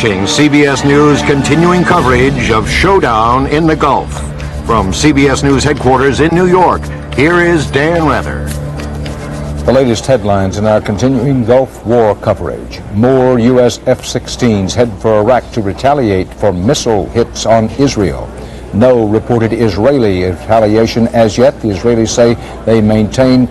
watching CBS News' continuing coverage of Showdown in the Gulf. From CBS News headquarters in New York, here is Dan Rather. The latest headlines in our continuing Gulf War coverage. More U.S. F-16s head for Iraq to retaliate for missile hits on Israel. No reported Israeli retaliation as yet. The Israelis say they maintain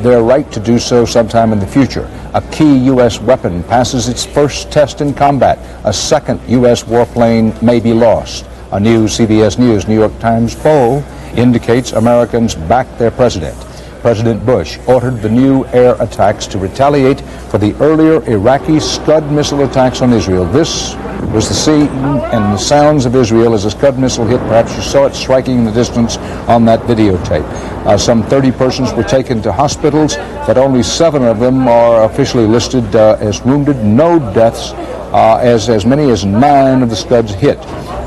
their right to do so sometime in the future. A key U.S. weapon passes its first test in combat. A second U.S. warplane may be lost. A new CBS News New York Times poll indicates Americans back their president. President Bush ordered the new air attacks to retaliate for the earlier Iraqi Scud missile attacks on Israel. This was the scene and the sounds of Israel as a Scud missile hit. Perhaps you saw it striking in the distance on that videotape. Some 30 persons were taken to hospitals, but only 7 of them are officially listed as wounded. No deaths, as many as 9 of the Scuds hit.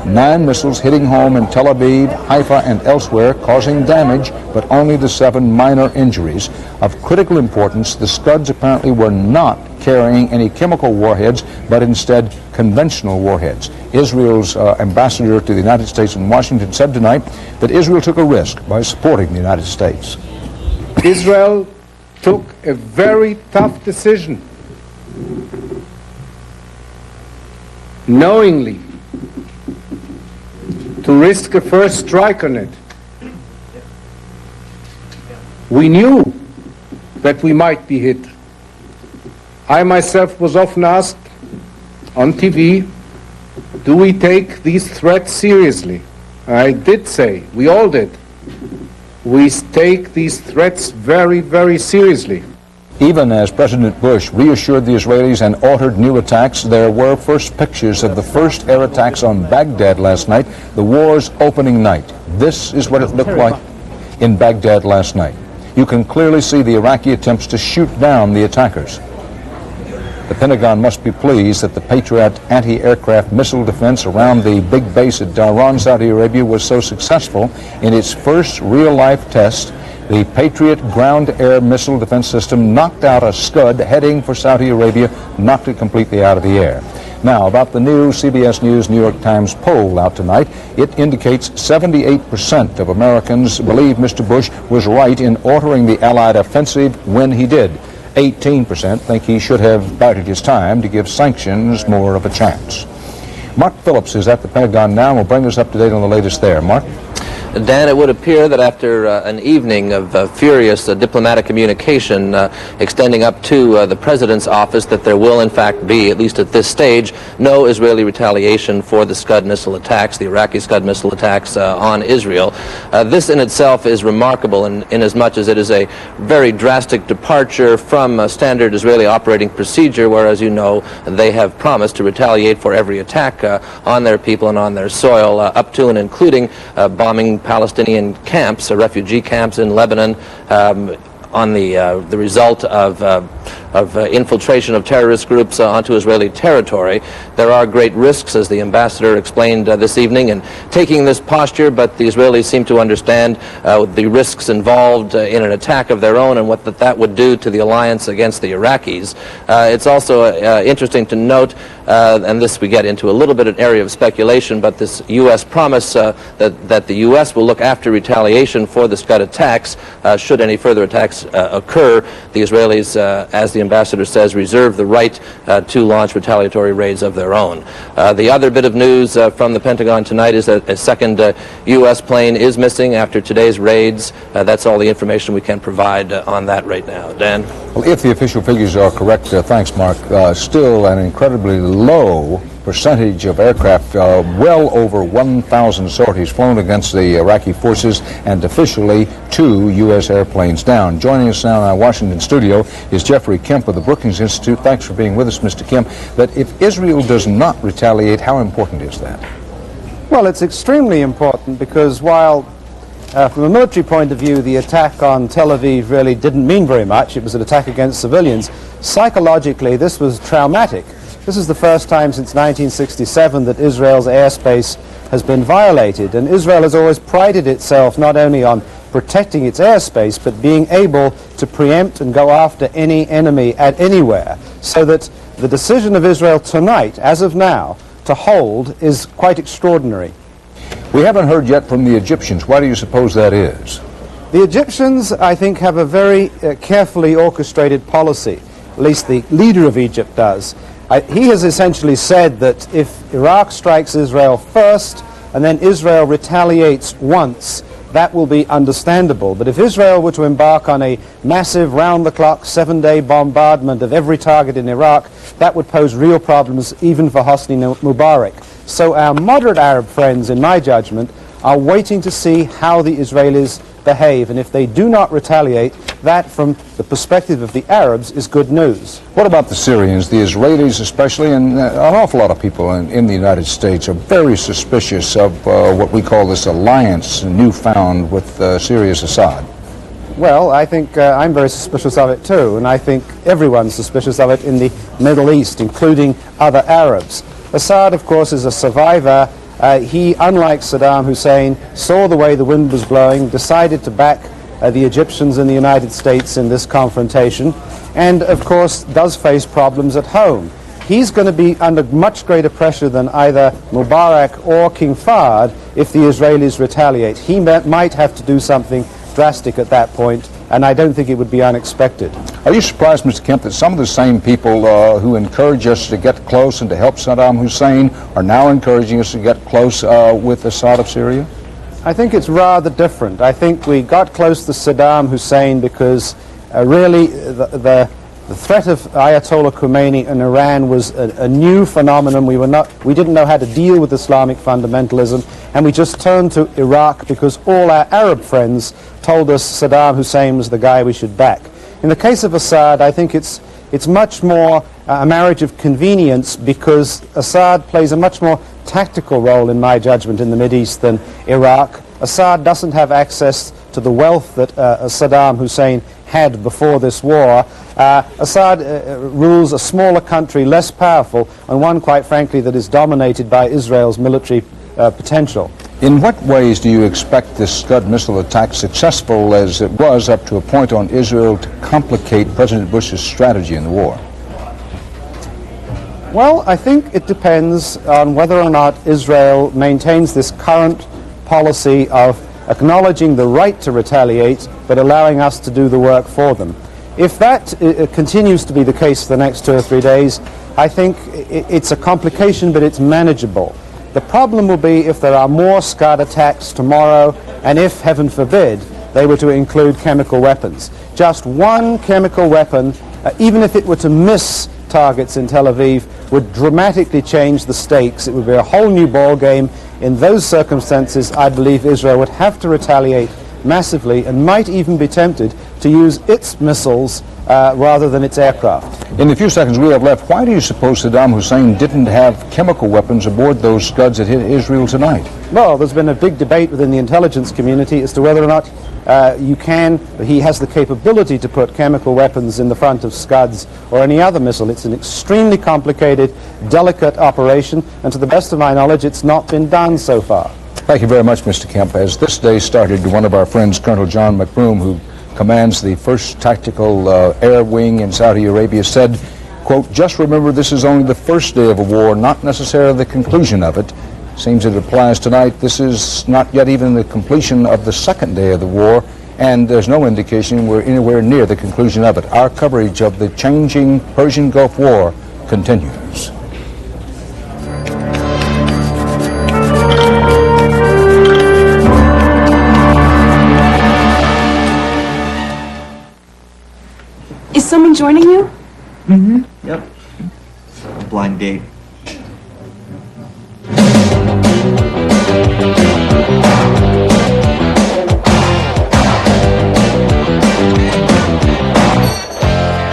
9 missiles hitting home in Tel Aviv, Haifa, and elsewhere, causing damage, but only the 7 minor injuries. Of critical importance, the Scuds apparently were not carrying any chemical warheads, but instead conventional warheads. Israel's ambassador to the United States in Washington said tonight that Israel took a risk by supporting the United States. Israel took a very tough decision, knowingly, to risk a first strike on it. We knew that we might be hit. I myself was often asked on TV, do we take these threats seriously? I did say, we all did. We take these threats very, very seriously. Even as President Bush reassured the Israelis and ordered new attacks, there were first pictures of the first air attacks on Baghdad last night, the war's opening night. This is what it looked like in Baghdad last night. You can clearly see the Iraqi attempts to shoot down the attackers. The Pentagon must be pleased that the Patriot anti-aircraft missile defense around the big base at Dhahran, Saudi Arabia, was so successful in its first real-life test. The Patriot ground-air missile defense system knocked out a Scud heading for Saudi Arabia, knocked it completely out of the air. Now, about the new CBS News New York Times poll out tonight, it indicates 78% of Americans believe Mr. Bush was right in ordering the Allied offensive when he did. 18% think he should have bided his time to give sanctions more of a chance. Mark Phillips is at the Pentagon now and will bring us up to date on the latest there. Mark? Dan, it would appear that after an evening of furious diplomatic communication extending up to the President's office, that there will in fact be, at least at this stage, no Israeli retaliation for the Scud missile attacks, the Iraqi Scud missile attacks on Israel. This in itself is remarkable in as much as it is a very drastic departure from standard Israeli operating procedure, where, as you know, they have promised to retaliate for every attack on their people and on their soil, up to and including bombing Palestinian camps, refugee camps in Lebanon, on the result of infiltration of terrorist groups onto Israeli territory. There are great risks, as the ambassador explained this evening, in taking this posture, but the Israelis seem to understand the risks involved in an attack of their own and what that would do to the alliance against the Iraqis. It's also interesting to note, and this we get into a little bit an area of speculation, but this U.S. promise that the U.S. will look after retaliation for the Scud attacks should any further attacks occur. The Israelis, as the ambassador says, reserve the right to launch retaliatory raids of their own. The other bit of news from the Pentagon tonight is that a second U.S. plane is missing after today's raids. That's all the information we can provide on that right now. Dan? Well, if the official figures are correct, thanks, Mark, still an incredibly low percentage of aircraft, well over 1,000 sorties flown against the Iraqi forces, and officially 2 U.S. airplanes down. Joining us now in our Washington studio is Jeffrey Kemp of the Brookings Institute. Thanks for being with us, Mr. Kemp. But if Israel does not retaliate, how important is that? Well, it's extremely important because while from a military point of view, the attack on Tel Aviv really didn't mean very much. It was an attack against civilians. Psychologically, this was traumatic. This is the first time since 1967 that Israel's airspace has been violated, and Israel has always prided itself not only on protecting its airspace, but being able to preempt and go after any enemy at anywhere, so that the decision of Israel tonight, as of now, to hold is quite extraordinary. We haven't heard yet from the Egyptians. Why do you suppose that is? The Egyptians, I think, have a very carefully orchestrated policy. At least the leader of Egypt does. He has essentially said that if Iraq strikes Israel first and then Israel retaliates once, that will be understandable. But if Israel were to embark on a massive round-the-clock 7-day bombardment of every target in Iraq, that would pose real problems even for Hosni Mubarak. So our moderate Arab friends, in my judgment, are waiting to see how the Israelis behave, and if they do not retaliate, that from the perspective of the Arabs is good news. What about the Syrians? The Israelis especially, and an awful lot of people in the United States are very suspicious of what we call this alliance newfound with Syria's Assad. Well, I think I'm very suspicious of it too, and I think everyone's suspicious of it in the Middle East, including other Arabs. Assad, of course, is a survivor. He, unlike Saddam Hussein, saw the way the wind was blowing, decided to back the Egyptians and the United States in this confrontation, and of course does face problems at home. He's going to be under much greater pressure than either Mubarak or King Fahd if the Israelis retaliate. He might have to do something drastic at that point, and I don't think it would be unexpected. Are you surprised, Mr. Kemp, that some of the same people who encourage us to get close and to help Saddam Hussein are now encouraging us to get close with Assad of Syria? I think it's rather different. I think we got close to Saddam Hussein because really the threat of Ayatollah Khomeini in Iran was a new phenomenon. We didn't know how to deal with Islamic fundamentalism, and we just turned to Iraq because all our Arab friends told us Saddam Hussein was the guy we should back. In the case of Assad, I think it's much more a marriage of convenience because Assad plays a much more tactical role, in my judgment, in the Mideast than Iraq. Assad doesn't have access to the wealth that Saddam Hussein had before this war. Assad rules a smaller country, less powerful, and one, quite frankly, that is dominated by Israel's military potential. In what ways do you expect this Scud missile attack, successful as it was up to a point on Israel, to complicate President Bush's strategy in the war? Well, I think it depends on whether or not Israel maintains this current policy of acknowledging the right to retaliate, but allowing us to do the work for them. If that continues to be the case for the next 2 or 3 days, I think it's a complication, but it's manageable. The problem will be if there are more Scud attacks tomorrow, and if, heaven forbid, they were to include chemical weapons. Just one chemical weapon, even if it were to miss targets in Tel Aviv, would dramatically change the stakes. It would be a whole new ball game. In those circumstances, I believe Israel would have to retaliate massively and might even be tempted to use its missiles rather than its aircraft. In the few seconds we have left, why do you suppose Saddam Hussein didn't have chemical weapons aboard those Scuds that hit Israel tonight? Well, there's been a big debate within the intelligence community as to whether or not he has the capability to put chemical weapons in the front of Scuds or any other missile. It's an extremely complicated, delicate operation, and to the best of my knowledge, it's not been done so far. Thank you very much, Mr. Kemp. As this day started, one of our friends, Colonel John McBroom, who commands the 1st Tactical Air Wing in Saudi Arabia, said, quote, "Just remember this is only the first day of a war, not necessarily the conclusion of it. Seems it applies tonight. This is not yet even the completion of the 2nd day of the war, and there's no indication we're anywhere near the conclusion of it. Our coverage of the changing Persian Gulf War continues." Is someone joining you? Mm-hmm. Yep. A blind date.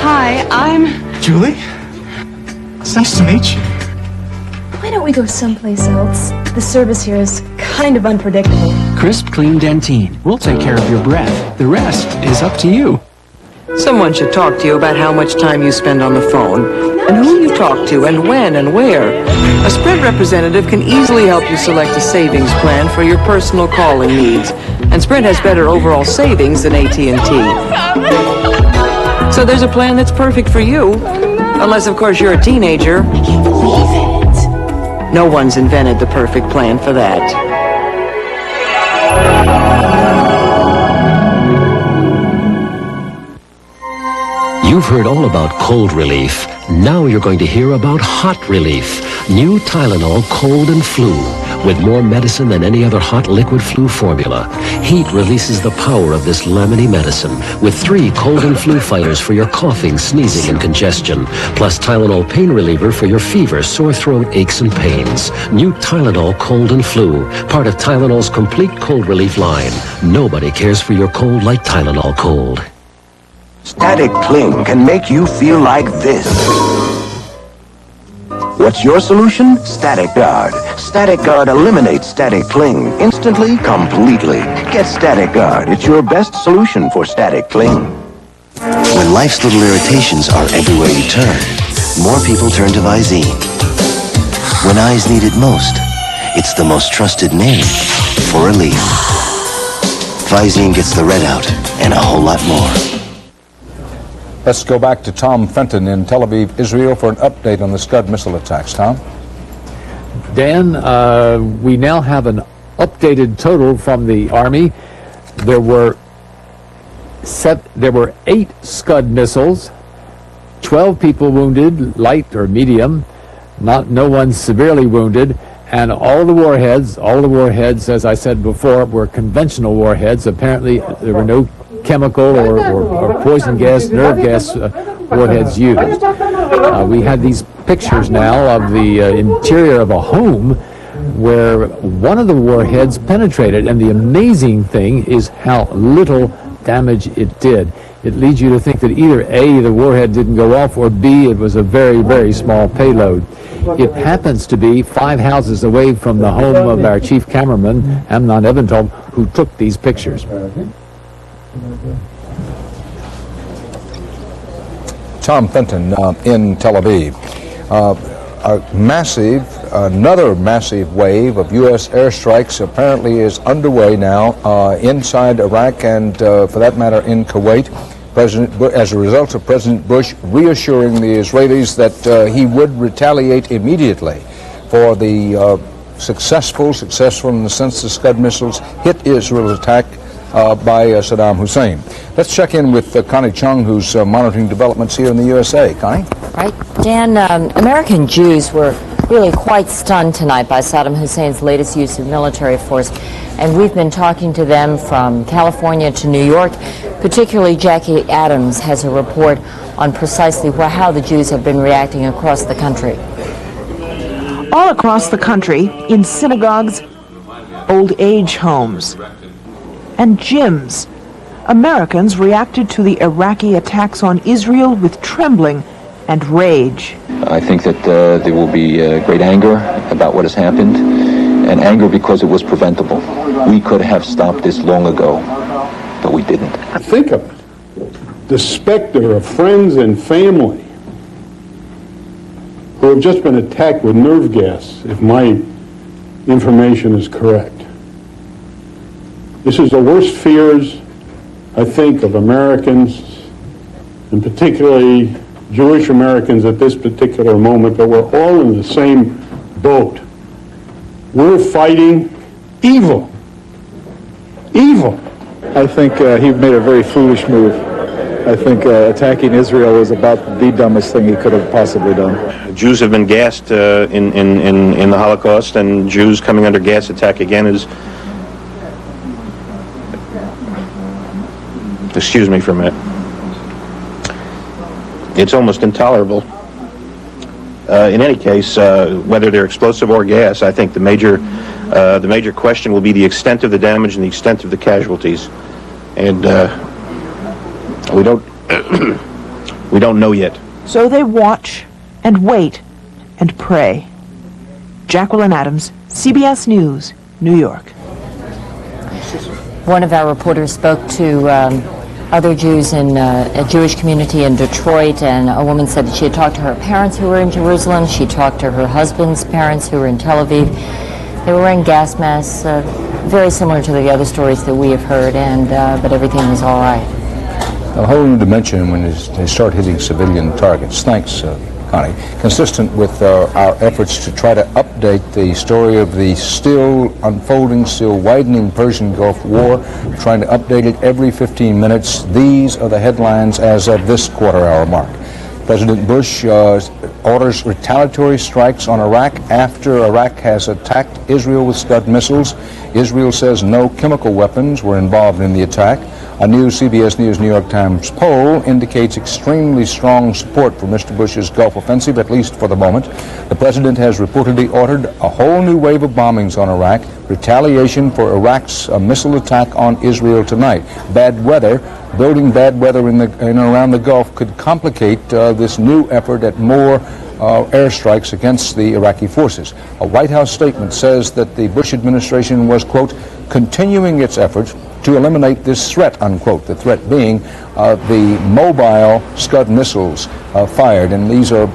Hi, I'm... Julie? It's nice to meet you. Why don't we go someplace else? The service here is kind of unpredictable. Crisp, clean Dentine. We'll take care of your breath. The rest is up to you. Someone should talk to you about how much time you spend on the phone, and who you talk to, and when and where. A Sprint representative can easily help you select a savings plan for your personal calling needs, and Sprint has better overall savings than AT&T. So there's a plan that's perfect for you, unless of course you're a teenager. No one's invented the perfect plan for that. You've heard all about cold relief. Now you're going to hear about hot relief. New Tylenol Cold and Flu. With more medicine than any other hot liquid flu formula. Heat releases the power of this lemony medicine with 3 cold and flu fighters for your coughing, sneezing, and congestion. Plus Tylenol pain reliever for your fever, sore throat, aches, and pains. New Tylenol Cold and Flu. Part of Tylenol's complete cold relief line. Nobody cares for your cold like Tylenol Cold. Static cling can make you feel like this. What's your solution? Static Guard. Static Guard eliminates static cling instantly, completely. Get Static Guard. It's your best solution for static cling. When life's little irritations are everywhere you turn, more people turn to Visine. When eyes need it most, it's the most trusted name for relief. Visine gets the red out and a whole lot more. Let's go back to Tom Fenton in Tel Aviv, Israel, for an update on the Scud missile attacks. Tom? Dan, we now have an updated total from the Army. There were 8 Scud missiles, 12 people wounded, light or medium, no one severely wounded, and all the warheads, as I said before, were conventional warheads. Apparently, there were no chemical or poison gas, nerve gas warheads used. We had these pictures now of the interior of a home where one of the warheads penetrated, and the amazing thing is how little damage it did. It leads you to think that either A, the warhead didn't go off, or B, it was a very, very small payload. It happens to be 5 houses away from the home of our chief cameraman, Amnon Eventhold, who took these pictures. Tom Fenton in Tel Aviv. Another massive wave of U.S. airstrikes apparently is underway now inside Iraq and, for that matter, in Kuwait. As a result of President Bush reassuring the Israelis that he would retaliate immediately for the successful in the sense the Scud missiles hit Israel's attack by Saddam Hussein. Let's check in with Connie Chung, who's monitoring developments here in the USA. Connie? Right. Dan, American Jews were really quite stunned tonight by Saddam Hussein's latest use of military force, and we've been talking to them from California to New York. Particularly Jackie Adams has a report on precisely how the Jews have been reacting across the country. All across the country, in synagogues, old age homes, and gyms, Americans reacted to the Iraqi attacks on Israel with trembling and rage. I think that there will be great anger about what has happened, and anger because it was preventable. We could have stopped this long ago, but we didn't. Think of it. The specter of friends and family who have just been attacked with nerve gas, if my information is correct. This is the worst fears, I think, of Americans, and particularly Jewish Americans at this particular moment, but we're all in the same boat. We're fighting evil. Evil. I think he made a very foolish move. I think attacking Israel was about the dumbest thing he could have possibly done. Jews have been gassed in the Holocaust, and Jews coming under gas attack again is... Excuse me for a minute. It's almost intolerable. In any case, whether they're explosive or gas, I think the major question will be the extent of the damage and the extent of the casualties, and we don't know yet. So they watch and wait and pray. Jacqueline Adams, CBS News, New York. One of our reporters spoke to other Jews in a Jewish community in Detroit, and a woman said that she had talked to her parents who were in Jerusalem. She talked to her husband's parents who were in Tel Aviv. They were wearing gas masks, very similar to the other stories that we have heard, and but everything was all right. A whole new dimension when they start hitting civilian targets. Thanks, Connie, consistent with our efforts to try to update the story of the still unfolding, still widening Persian Gulf War, trying to update it every 15 minutes. These are the headlines as of this quarter-hour mark. President Bush orders retaliatory strikes on Iraq after Iraq has attacked Israel with Scud missiles. Israel says no chemical weapons were involved in the attack. A new CBS News New York Times poll indicates extremely strong support for Mr. Bush's Gulf offensive, at least for the moment. The president has reportedly ordered a whole new wave of bombings on Iraq, retaliation for Iraq's missile attack on Israel tonight. Bad weather, building bad weather in and around the Gulf could complicate this new effort at more airstrikes against the Iraqi forces. A White House statement says that the Bush administration was, quote, continuing its efforts to eliminate this threat, unquote, the threat being the mobile Scud missiles fired. And these are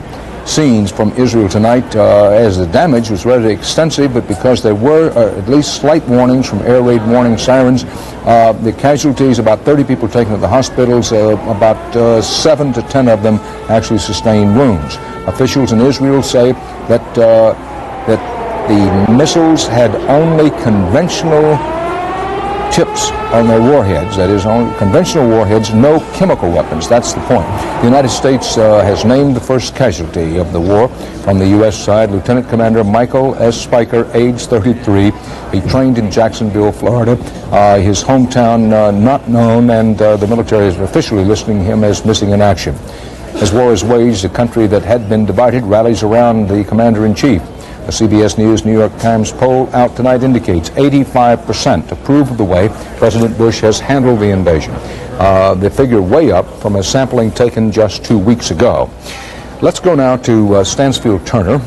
scenes from Israel tonight as the damage was rather extensive, but because there were at least slight warnings from air raid warning sirens, the casualties, about 30 people taken to the hospitals, about 7 to 10 of them actually sustained wounds. Officials in Israel say that the missiles had only conventional tips on their warheads, that is, only conventional warheads, no chemical weapons. That's the point. The United States has named the first casualty of the war from the U.S. side, Lieutenant Commander Michael S. Spiker, age 33. He trained in Jacksonville, Florida. His hometown not known, and the military is officially listing him as missing in action. As war is waged, a country that had been divided rallies around the commander-in-chief. A CBS News New York Times poll out tonight indicates 85% approve of the way President Bush has handled the invasion. The figure way up from a sampling taken just 2 weeks ago. Let's go now to Stansfield Turner,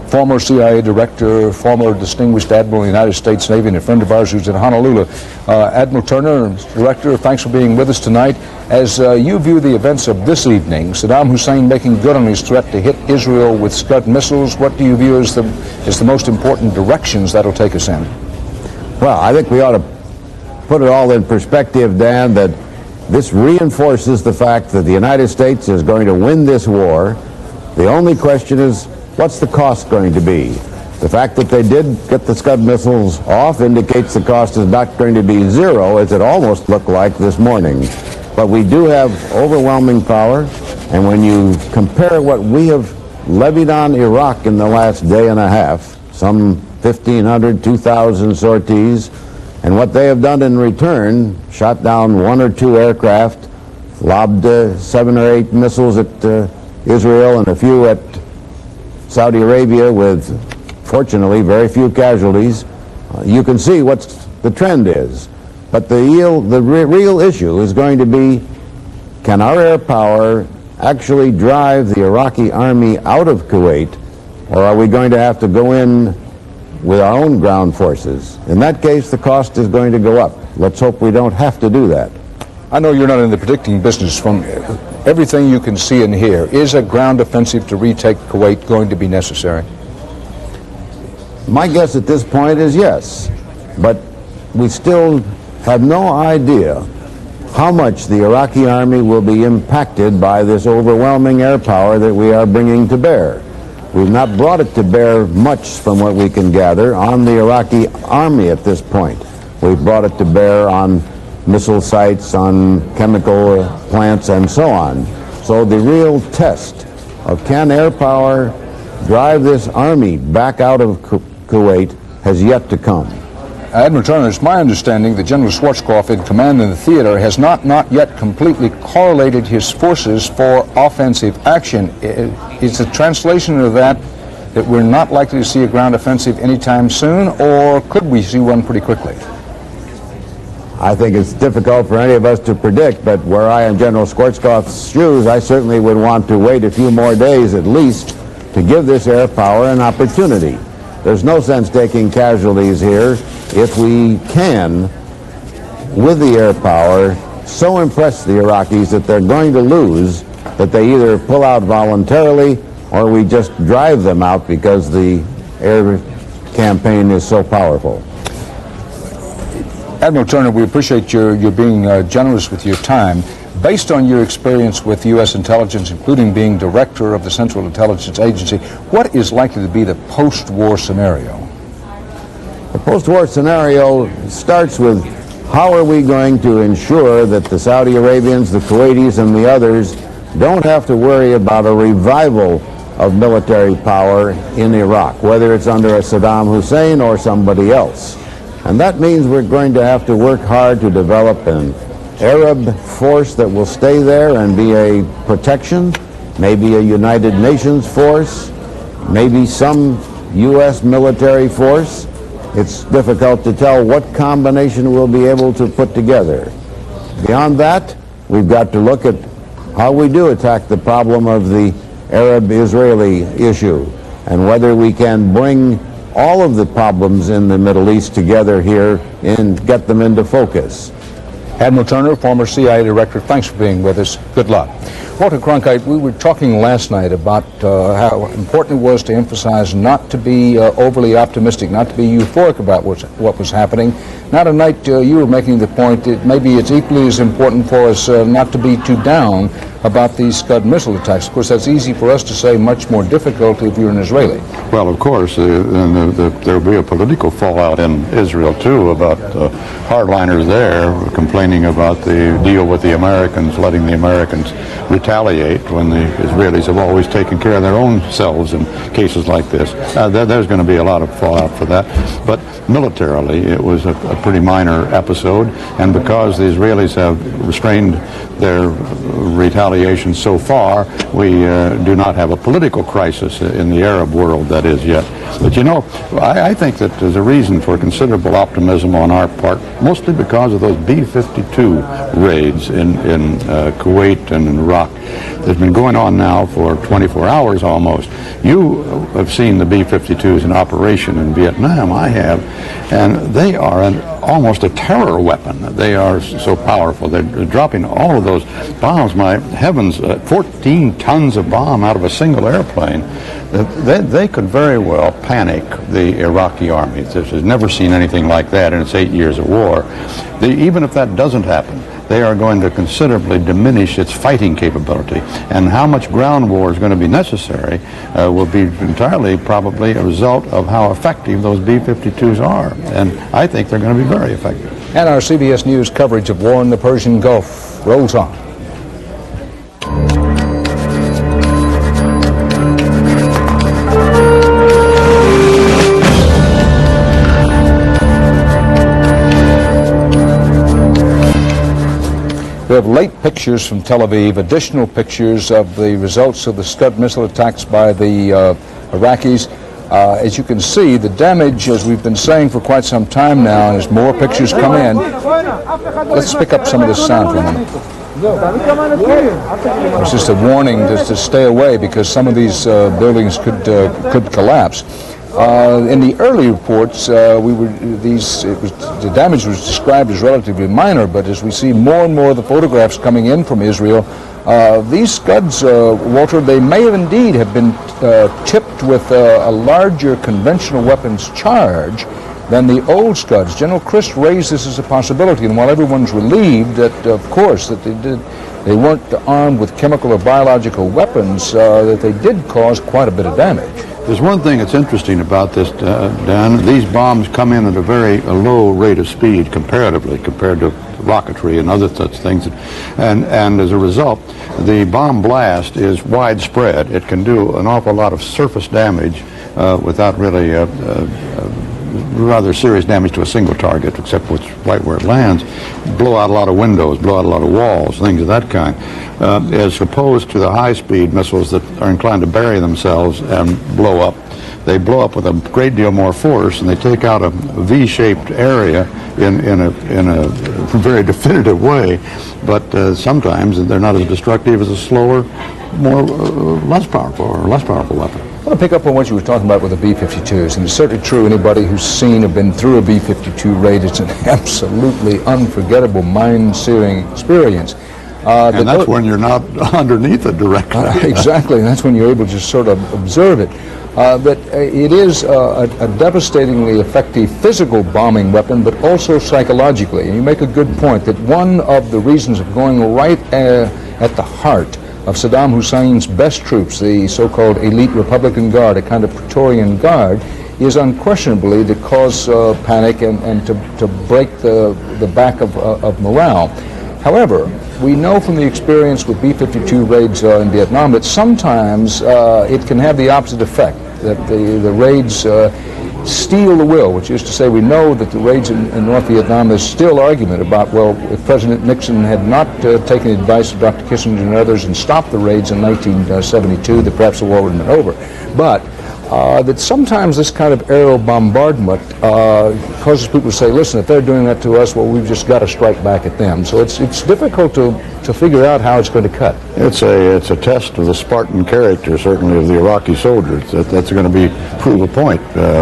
former CIA director, former distinguished admiral in the United States Navy, and a friend of ours who's in Honolulu. Admiral Turner, director, thanks for being with us tonight. As you view the events of this evening, Saddam Hussein making good on his threat to hit Israel with Scud missiles, what do you view as the most important directions that'll take us in? Well, I think we ought to put it all in perspective, Dan, that this reinforces the fact that the United States is going to win this war. The only question is, what's the cost going to be? The fact that they did get the Scud missiles off indicates the cost is not going to be zero, as it almost looked like this morning. But we do have overwhelming power, and when you compare what we have levied on Iraq in the last day and a half, some 1,500, 2,000 sorties, and what they have done in return, shot down 1 or 2 aircraft, lobbed 7 or 8 missiles at Israel and a few at Saudi Arabia with, fortunately, very few casualties, you can see what the trend is. But the real issue is going to be, can our air power actually drive the Iraqi army out of Kuwait, or are we going to have to go in with our own ground forces? In that case, the cost is going to go up. Let's hope we don't have to do that. I know you're not in the predicting business. From everything you can see and hear, is a ground offensive to retake Kuwait going to be necessary? My guess at this point is yes, but we still have no idea how much the Iraqi army will be impacted by this overwhelming air power that we are bringing to bear. We've not brought it to bear much, from what we can gather, on the Iraqi army at this point. We've brought it to bear on missile sites, on chemical plants, and so on. So the real test of can air power drive this army back out of Kuwait has yet to come. Admiral Turner, it's my understanding that General Schwarzkopf, in command in the theater, has not yet completely correlated his forces for offensive action. Is the translation of that we're not likely to see a ground offensive anytime soon, or could we see one pretty quickly? I think it's difficult for any of us to predict, but were I in General Schwarzkopf's shoes, I certainly would want to wait a few more days at least to give this air power an opportunity. There's no sense taking casualties here if we can, with the air power, so impress the Iraqis that they're going to lose, that they either pull out voluntarily or we just drive them out because the air campaign is so powerful. Admiral Turner, we appreciate your being generous with your time. Based on your experience with U.S. intelligence, including being director of the Central Intelligence Agency, what is likely to be the post-war scenario? The post-war scenario starts with how are we going to ensure that the Saudi Arabians, the Kuwaitis, and the others don't have to worry about a revival of military power in Iraq, whether it's under a Saddam Hussein or somebody else. And that means we're going to have to work hard to develop an Arab force that will stay there and be a protection, maybe a United Nations force, maybe some U.S. military force. It's difficult to tell what combination we'll be able to put together. Beyond that, we've got to look at how we do attack the problem of the Arab-Israeli issue and whether we can bring all of the problems in the Middle East together here and get them into focus. Admiral Turner, former CIA director, thanks for being with us. Good luck. Walter Cronkite, we were talking last night about how important it was to emphasize not to be overly optimistic, not to be euphoric about what was happening. Now tonight you were making the point that maybe it's equally as important for us not to be too down about these Scud missile attacks. Of course, that's easy for us to say, much more difficult if you're an Israeli. Well, of course, and there will be a political fallout in Israel, too, about hardliners there complaining about the deal with the Americans, letting the Americans retaliate when the Israelis have always taken care of their own selves in cases like this. There's going to be a lot of fallout for that. But militarily, it was a pretty minor episode, and because the Israelis have restrained their retaliation so far, we do not have a political crisis in the Arab world, that is, yet. But you know, I think that there's a reason for considerable optimism on our part, mostly because of those B-52 raids in Kuwait and in Iraq. They've been going on now for 24 hours almost. You have seen the B-52s in operation in Vietnam, I have, and they are almost a terror weapon. They are so powerful. They're dropping all of those bombs. My heavens, 14 tons of bomb out of a single airplane. They could very well panic the Iraqi army. There's never seen anything like that in its 8 years of war. Even if that doesn't happen, they are going to considerably diminish its fighting capability. And how much ground war is going to be necessary will be entirely probably a result of how effective those B-52s are. And I think they're going to be very effective. And our CBS News coverage of war in the Persian Gulf rolls on. We have late pictures from Tel Aviv, additional pictures of the results of the Scud missile attacks by the Iraqis. As you can see, the damage, as we've been saying for quite some time now, and as more pictures come in, let's pick up some of this sound for a minute. It's just a warning to stay away because some of these buildings could collapse. In the early reports, the damage was described as relatively minor, but as we see more and more of the photographs coming in from Israel, these Scuds, Walter, they may have indeed have been tipped with a larger conventional weapons charge than the old Scuds. General Christ raised this as a possibility, and while everyone's relieved that, of course, that they weren't armed with chemical or biological weapons, that they did cause quite a bit of damage. There's one thing that's interesting about this, Dan. These bombs come in at a very low rate of speed comparatively, compared to rocketry and other such things. And as a result, the bomb blast is widespread. It can do an awful lot of surface damage without really rather serious damage to a single target, except what's right where it lands. Blow out a lot of windows, blow out a lot of walls, things of that kind. As opposed to the high-speed missiles that are inclined to bury themselves and blow up. They blow up with a great deal more force, and they take out a V-shaped area in a very definitive way. But sometimes they're not as destructive as a slower, less powerful weapon. I want to pick up on what you were talking about with the B-52s, and it's certainly true. Anybody who's seen or been through a B-52 raid, it's an absolutely unforgettable, mind-searing experience. And that's when you're not underneath it directly. Exactly, and that's when you're able to just sort of observe it. that it is a devastatingly effective physical bombing weapon, but also psychologically. And you make a good point that one of the reasons of going right at the heart of Saddam Hussein's best troops, the so-called elite Republican Guard, a kind of Praetorian Guard, is unquestionably to cause panic and to break the back of morale. However, we know from the experience with B-52 raids in Vietnam that sometimes it can have the opposite effect, that the raids steal the will, which is to say we know that the raids in North Vietnam, there's still argument about, well, if President Nixon had not taken advice of Dr. Kissinger and others and stopped the raids in 1972, that perhaps the war would have been over. But that sometimes this kind of aerial bombardment causes people to say, listen, if they're doing that to us, well, we've just got to strike back at them. So it's difficult to figure out how it's going to cut. It's a test of the Spartan character, certainly, of the Iraqi soldiers. That's going to prove a point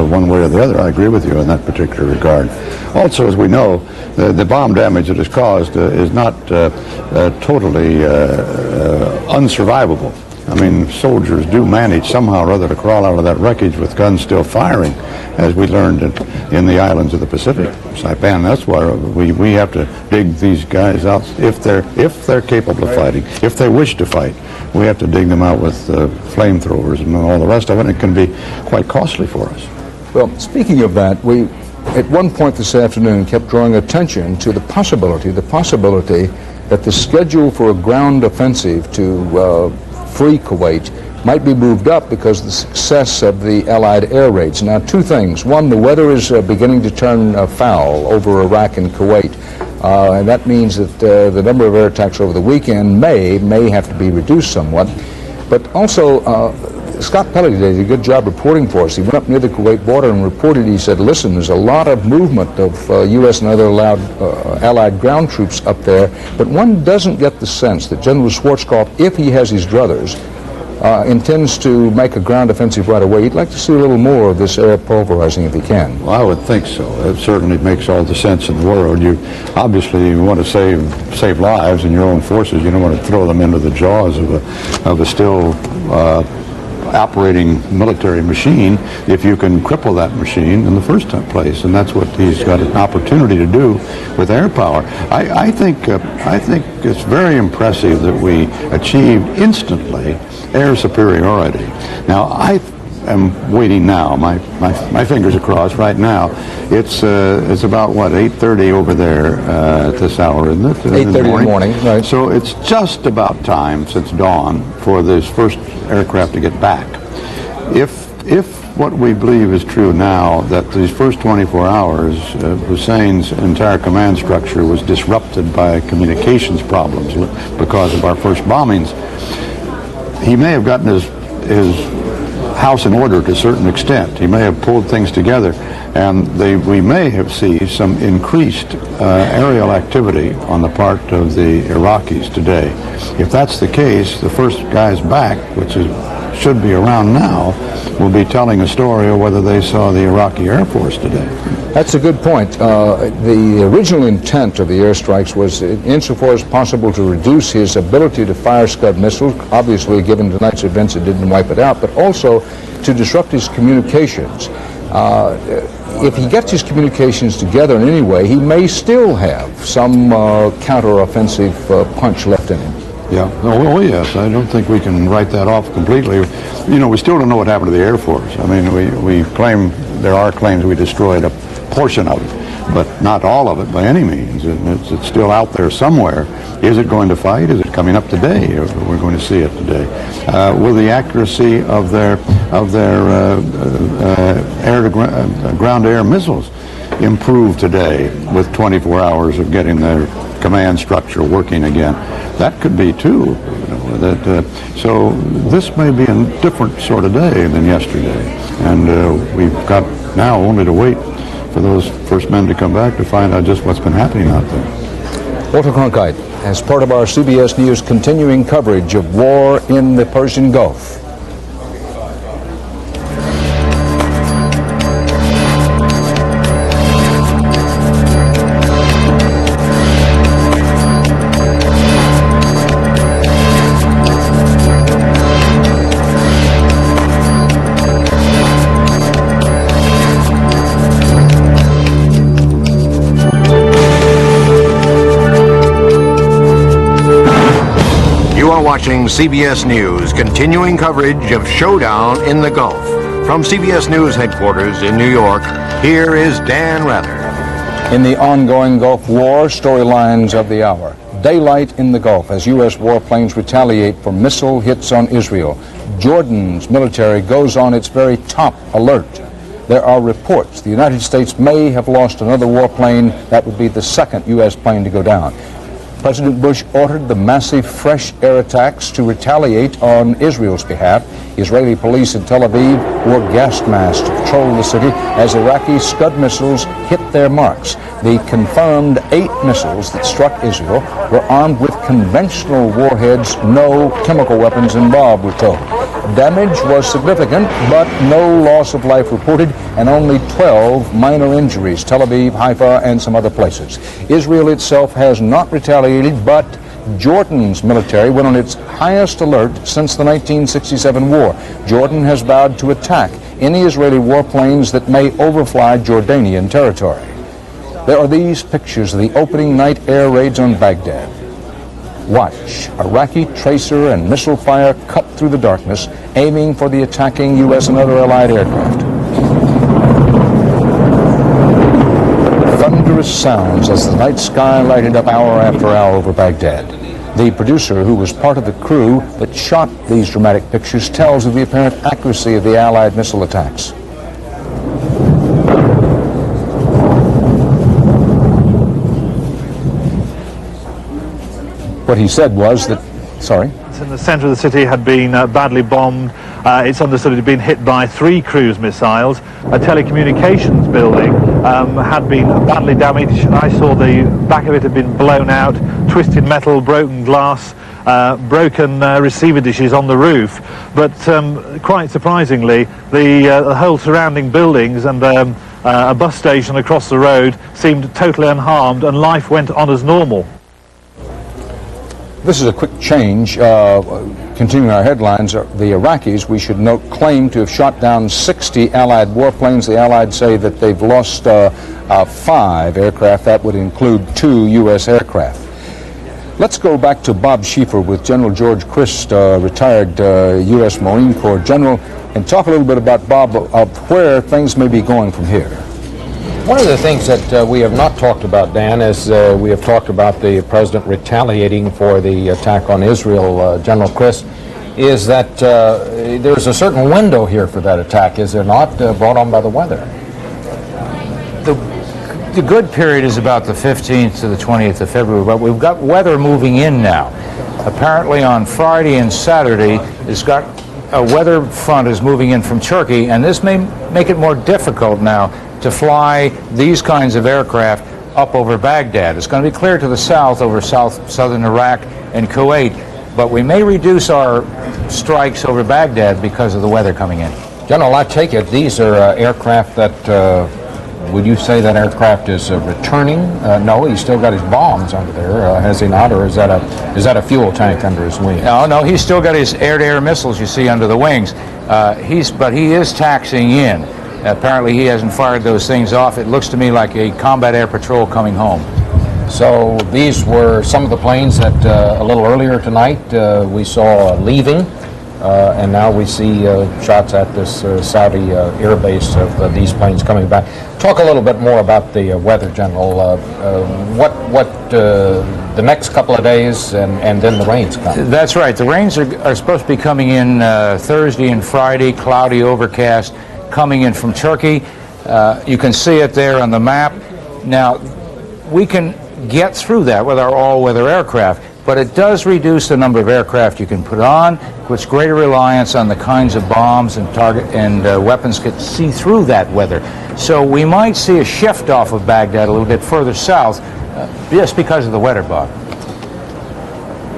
one way or the other. I agree with you in that particular regard. Also, as we know, the bomb damage that is caused is not totally unsurvivable. I mean, soldiers do manage somehow or other to crawl out of that wreckage with guns still firing, as we learned in the islands of the Pacific, Saipan. That's why we have to dig these guys out. If they're capable of fighting, if they wish to fight, we have to dig them out with flamethrowers and all the rest of it. It can be quite costly for us. Well, speaking of that, we at one point this afternoon kept drawing attention to the possibility that the schedule for a ground offensive to free Kuwait might be moved up because of the success of the Allied air raids. Now, two things. One, the weather is beginning to turn foul over Iraq and Kuwait, and that means that the number of air attacks over the weekend may have to be reduced somewhat. But also, Scott Pelley did a good job reporting for us. He went up near the Kuwait border and reported, he said, listen, there's a lot of movement of U.S. and other Allied ground troops up there, but one doesn't get the sense that General Schwarzkopf, if he has his druthers, intends to make a ground offensive right away. He'd like to see a little more of this air pulverizing if he can. Well, I would think so. It certainly makes all the sense in the world. You want to save lives in your own forces. You don't want to throw them into the jaws of a still operating military machine if you can cripple that machine in the first place, and that's what he's got an opportunity to do with air power. I think it's very impressive that we achieved instantly air superiority. Now I am waiting now. My fingers are crossed right now. It's about what, 8:30 over there at this hour, isn't it? 8:30 in the morning. Right. So it's just about time since dawn for this first aircraft to get back. If what we believe is true now, that these first 24 hours, Hussein's entire command structure was disrupted by communications problems because of our first bombings, he may have gotten his house in order to a certain extent. He may have pulled things together, and we may have seen some increased aerial activity on the part of the Iraqis today. If that's the case, the first guys back, which should be around now, will be telling a story of whether they saw the Iraqi Air Force today. That's a good point. The original intent of the airstrikes was, insofar as possible, to reduce his ability to fire Scud missiles. Obviously, given tonight's events, it didn't wipe it out, but also to disrupt his communications. If he gets his communications together in any way, he may still have some counter-offensive punch left in him. Yeah. Oh, yes. I don't think we can write that off completely. You know, we still don't know what happened to the Air Force. I mean, we claim, there are claims we destroyed a portion of it, but not all of it by any means. It's still out there somewhere. Is it going to fight? Is it coming up today? We're going to see it today. Will the accuracy of their ground-to-air missiles improve today with 24 hours of getting their command structure working again? That could be too. So this may be a different sort of day than yesterday, and we've got now only to wait for those first men to come back to find out just what's been happening out there. Walter Cronkite, as part of our CBS News continuing coverage of war in the Persian Gulf. watching CBS News, continuing coverage of Showdown in the Gulf. From CBS News headquarters in New York, here is Dan Rather. In the ongoing Gulf War, storylines of the hour. Daylight in the Gulf as U.S. warplanes retaliate for missile hits on Israel. Jordan's military goes on its very top alert. There are reports the United States may have lost another warplane. That would be the second U.S. plane to go down. President Bush ordered the massive fresh air attacks to retaliate on Israel's behalf. Israeli police in Tel Aviv wore gas masks to patrol the city as Iraqi Scud missiles hit their marks. The confirmed 8 missiles that struck Israel were armed with conventional warheads, no chemical weapons involved, we're told. Damage was significant, but no loss of life reported, and only 12 minor injuries, Tel Aviv, Haifa, and some other places. Israel itself has not retaliated, but Jordan's military went on its highest alert since the 1967 war. Jordan has vowed to attack any Israeli warplanes that may overfly Jordanian territory. There are these pictures of the opening night air raids on Baghdad. Watch. Iraqi tracer and missile fire cut through the darkness, aiming for the attacking U.S. and other allied aircraft. Thunderous sounds as the night sky lighted up hour after hour over Baghdad. The producer, who was part of the crew that shot these dramatic pictures, tells of the apparent accuracy of the Allied missile attacks. What he said was that, in the centre of the city had been badly bombed. It's understood it had been hit by 3 cruise missiles. A telecommunications building had been badly damaged. I saw the back of it had been blown out, twisted metal, broken glass, broken receiver dishes on the roof. But quite surprisingly, the whole surrounding buildings and a bus station across the road seemed totally unharmed, and life went on as normal. This is a quick change. Continuing our headlines, the Iraqis, we should note, claim to have shot down 60 Allied warplanes. The Allied say that they've lost 5 aircraft. That would include 2 U.S. aircraft. Let's go back to Bob Schieffer with General George Christ, retired U.S. Marine Corps general, and talk a little bit about, Bob, of where things may be going from here. One of the things that we have not talked about, Dan, is we have talked about the president retaliating for the attack on Israel, General Chris, is that there's a certain window here for that attack, is there not, brought on by the weather? The good period is about the 15th to the 20th of February, but we've got weather moving in now. Apparently on Friday and Saturday, it's got a weather front is moving in from Turkey, and this may make it more difficult now to fly these kinds of aircraft up over Baghdad. It's going to be clear to the south over southern Iraq and Kuwait, but we may reduce our strikes over Baghdad because of the weather coming in. General, I take it these are aircraft that, would you say that aircraft is returning? No, he's still got his bombs under there, has he not? Or is that a fuel tank under his wing? No, he's still got his air-to-air missiles you see under the wings. But he is taxiing in. Apparently he hasn't fired those things off. It looks to me like a combat air patrol coming home. So these were some of the planes that a little earlier tonight we saw leaving, and now we see shots at this Saudi air base of these planes coming back. Talk a little bit more about the weather, General. What the next couple of days and then the rains come? That's right. The rains are supposed to be coming in Thursday and Friday, cloudy, overcast, coming in from Turkey. You can see it there on the map. Now, we can get through that with our all-weather aircraft, but it does reduce the number of aircraft you can put on, puts greater reliance on the kinds of bombs and target and weapons that see through that weather. So we might see a shift off of Baghdad a little bit further south just because of the weather, Bob.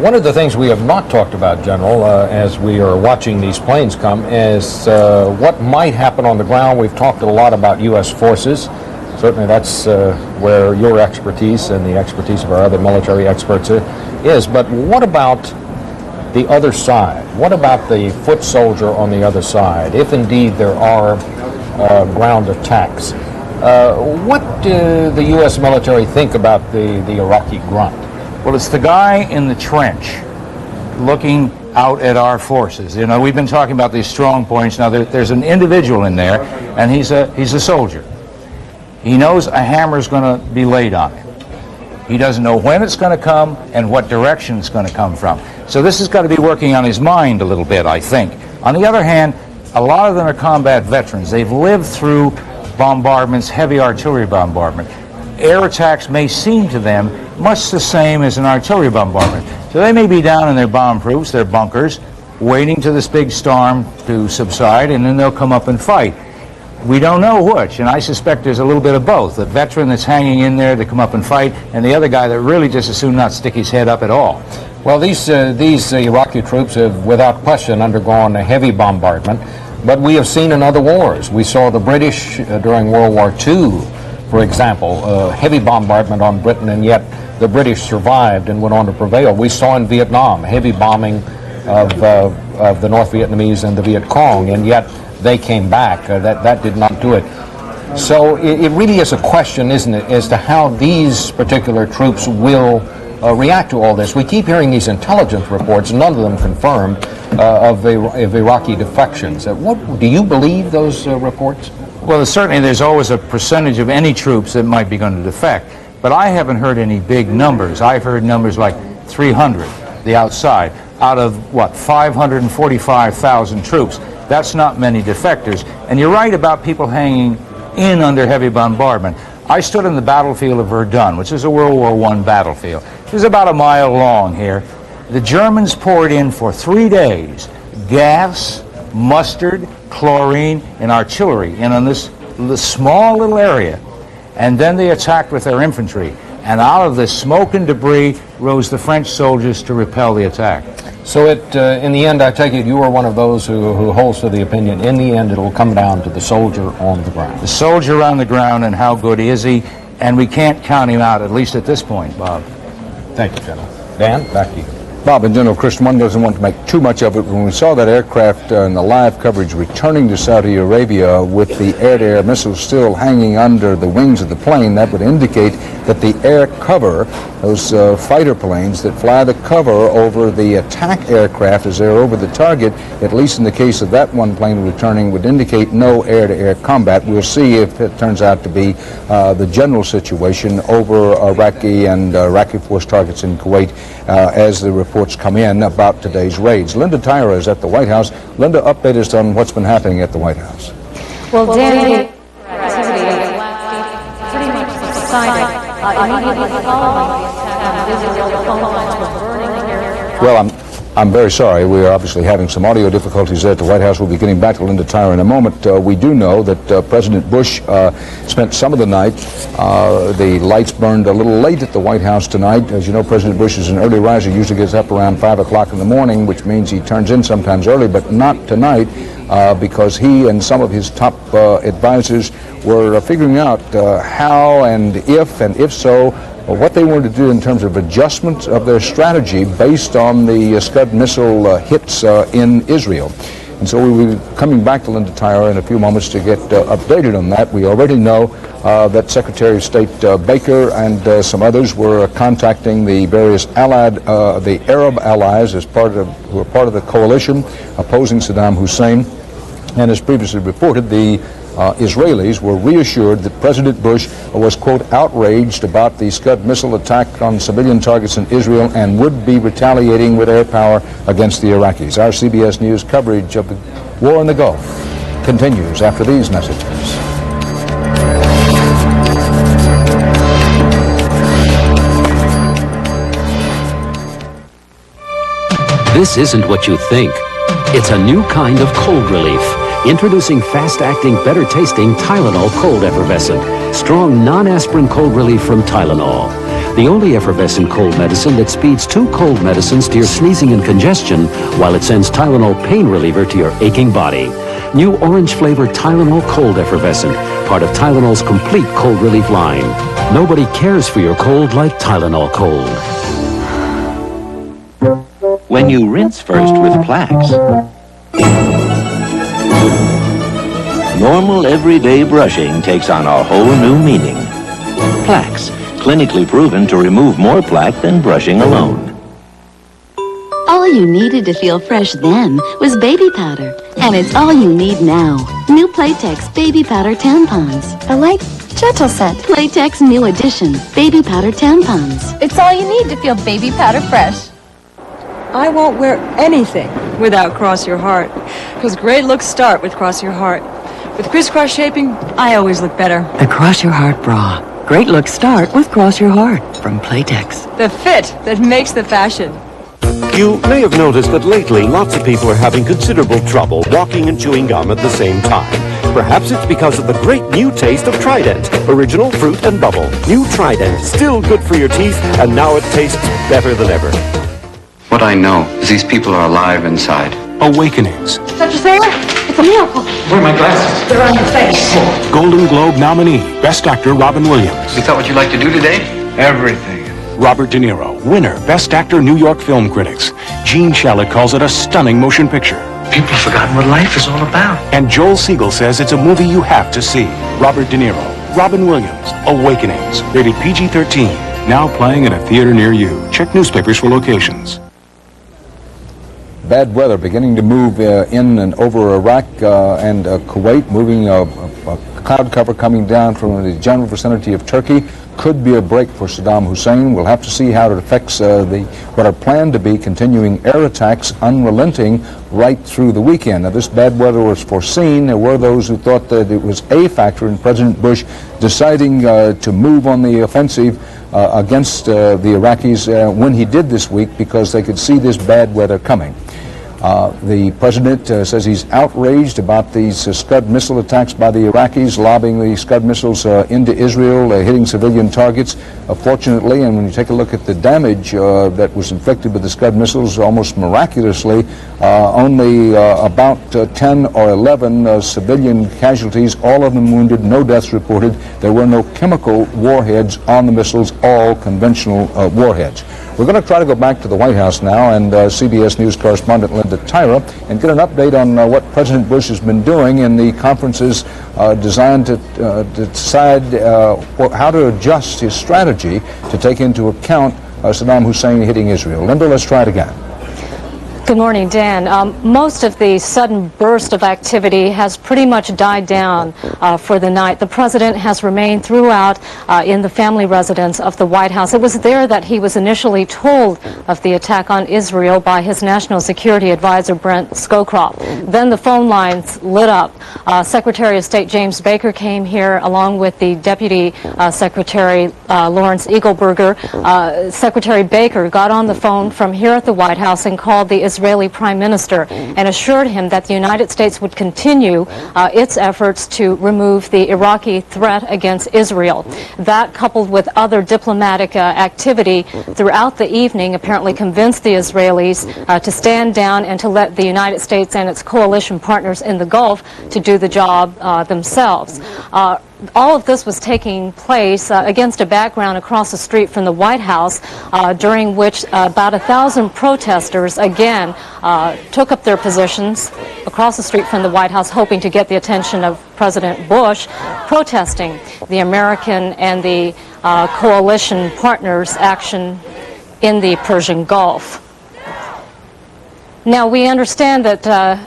One of the things we have not talked about, General, as we are watching these planes come, is what might happen on the ground. We've talked a lot about U.S. forces. Certainly that's where your expertise and the expertise of our other military experts is. But what about the other side? What about the foot soldier on the other side, if indeed there are ground attacks? What do the U.S. military think about the Iraqi grunt? Well, it's the guy in the trench looking out at our forces. You know, we've been talking about these strong points. Now, there's an individual in there, and he's a soldier. He knows a hammer's going to be laid on him. He doesn't know when it's going to come and what direction it's going to come from. So this has got to be working on his mind a little bit, I think. On the other hand, a lot of them are combat veterans. They've lived through bombardments, heavy artillery bombardment. Air attacks may seem to them much the same as an artillery bombardment. So they may be down in their bomb proofs, their bunkers, waiting to this big storm to subside, and then they'll come up and fight. We don't know which, and I suspect there's a little bit of both. The veteran that's hanging in there to come up and fight, and the other guy that really just as soon not stick his head up at all. Well, these Iraqi troops have, without question, undergone a heavy bombardment, but we have seen in other wars. We saw the British during World War II, for example, heavy bombardment on Britain, and yet the British survived and went on to prevail. We saw in Vietnam heavy bombing of the North Vietnamese and the Viet Cong, and yet they came back. That did not do it. So it really is a question, isn't it, as to how these particular troops will react to all this. We keep hearing these intelligence reports, none of them confirmed, of Iraqi defections. What do you believe those reports? Well, certainly there's always a percentage of any troops that might be going to defect, but I haven't heard any big numbers. I've heard numbers like 300, the outside, out of, 545,000 troops. That's not many defectors. And you're right about people hanging in under heavy bombardment. I stood on the battlefield of Verdun, which is a World War I battlefield. It was about a mile long here. The Germans poured in for 3 days gas, mustard, chlorine, and artillery in on this small little area. And then they attacked with their infantry. And out of the smoke and debris rose the French soldiers to repel the attack. So in the end, I take it you are one of those who holds to the opinion, in the end, it will come down to the soldier on the ground. The soldier on the ground, and how good is he? And we can't count him out, at least at this point, Bob. Thank you, General. Dan, back to you. Bob and General Christian, one doesn't want to make too much of it. When we saw that aircraft and the live coverage returning to Saudi Arabia with the air-to-air missiles still hanging under the wings of the plane, that would indicate that the air cover, those fighter planes that fly the cover over the attack aircraft as they're over the target, at least in the case of that one plane returning, would indicate no air-to-air combat. We'll see if it turns out to be the general situation over Iraqi and Iraqi force targets in Kuwait as the reports come in about today's raids. Linda Tyra is at the White House. Linda, update us on what's been happening at the White House. Well, Danny, activity of the last week pretty much subsided immediately following the attack on Israel. The phone lines were burning here. Well, I'm very sorry. We are obviously having some audio difficulties there at the White House. We'll be getting back to Linda Tyra in a moment. We do know that President Bush spent some of the night. The lights burned a little late at the White House tonight. As you know, President Bush is an early riser, usually gets up around 5 o'clock in the morning, which means he turns in sometimes early, but not tonight because he and some of his top advisors were figuring out how and if so, what they wanted to do in terms of adjustment of their strategy based on the Scud missile hits in Israel. And so we will be coming back to Linda Tyra in a few moments to get updated on that. We already know that Secretary of State Baker and some others were contacting the various the Arab allies who are part of the coalition opposing Saddam Hussein. And as previously reported, the Israelis were reassured that President Bush was, quote, outraged about the Scud missile attack on civilian targets in Israel and would be retaliating with air power against the Iraqis. Our CBS News coverage of the war in the Gulf continues after these messages. This isn't what you think. It's a new kind of cold relief. Introducing fast-acting, better-tasting Tylenol Cold Effervescent. Strong non-aspirin cold relief from Tylenol. The only effervescent cold medicine that speeds 2 cold medicines to your sneezing and congestion while it sends Tylenol pain reliever to your aching body. New orange-flavored Tylenol Cold Effervescent, part of Tylenol's complete cold relief line. Nobody cares for your cold like Tylenol Cold. When you rinse first with Plax, normal everyday brushing takes on a whole new meaning. Plax, clinically proven to remove more plaque than brushing alone. All you needed to feel fresh then was baby powder. And it's all you need now. New Playtex Baby Powder Tampons. I like gentle scent. Playtex New Edition Baby Powder Tampons. It's all you need to feel baby powder fresh. I won't wear anything without Cross Your Heart, because great looks start with Cross Your Heart. With crisscross shaping, I always look better. The Cross Your Heart bra. Great looks start with Cross Your Heart from Playtex. The fit that makes the fashion. You may have noticed that lately lots of people are having considerable trouble walking and chewing gum at the same time. Perhaps it's because of the great new taste of Trident, original fruit and bubble. New Trident, still good for your teeth, and now it tastes better than ever. What I know is these people are alive inside. Awakenings. Such a sailor? It's a miracle. Where are my glasses? They're on your face. Golden Globe nominee, Best Actor Robin Williams. You thought what you'd like to do today? Everything. Robert De Niro, winner, Best Actor, New York Film Critics. Gene Shalit calls it a stunning motion picture. People have forgotten what life is all about. And Joel Siegel says it's a movie you have to see. Robert De Niro, Robin Williams, Awakenings, rated PG-13. Now playing at a theater near you. Check newspapers for locations. Bad weather beginning to move in and over Iraq and Kuwait, moving a cloud cover coming down from the general vicinity of Turkey. Could be a break for Saddam Hussein. We'll have to see how it affects what are planned to be continuing air attacks, unrelenting right through the weekend. Now, this bad weather was foreseen. There were those who thought that it was a factor in President Bush deciding to move on the offensive against the Iraqis when he did this week, because they could see this bad weather coming. The president says he's outraged about these Scud missile attacks by the Iraqis, lobbing the Scud missiles into Israel, hitting civilian targets. Fortunately, and when you take a look at the damage that was inflicted with the Scud missiles, almost miraculously, only about 10 or 11 civilian casualties, all of them wounded, no deaths reported. There were no chemical warheads on the missiles, all conventional warheads. We're going to try to go back to the White House now, and CBS News correspondent Linda Tyra, and get an update on what President Bush has been doing in the conferences designed to decide how to adjust his strategy to take into account Saddam Hussein hitting Israel. Linda, let's try it again. Good morning, Dan. Most of the sudden burst of activity has pretty much died down for the night. The president has remained throughout in the family residence of the White House. It was there that he was initially told of the attack on Israel by his national security advisor, Brent Scowcroft. Then the phone lines lit up. Secretary of State James Baker came here along with the Deputy Secretary Lawrence Eagleburger. Secretary Baker got on the phone from here at the White House and called the Israeli Prime Minister and assured him that the United States would continue its efforts to remove the Iraqi threat against Israel. That, coupled with other diplomatic activity throughout the evening, apparently convinced the Israelis to stand down and to let the United States and its coalition partners in the Gulf to do the job themselves. All of this was taking place against a background across the street from the White House, during which about 1,000 protesters again took up their positions across the street from the White House, hoping to get the attention of President Bush, protesting the American and the coalition partners' action in the Persian Gulf. Now, we understand that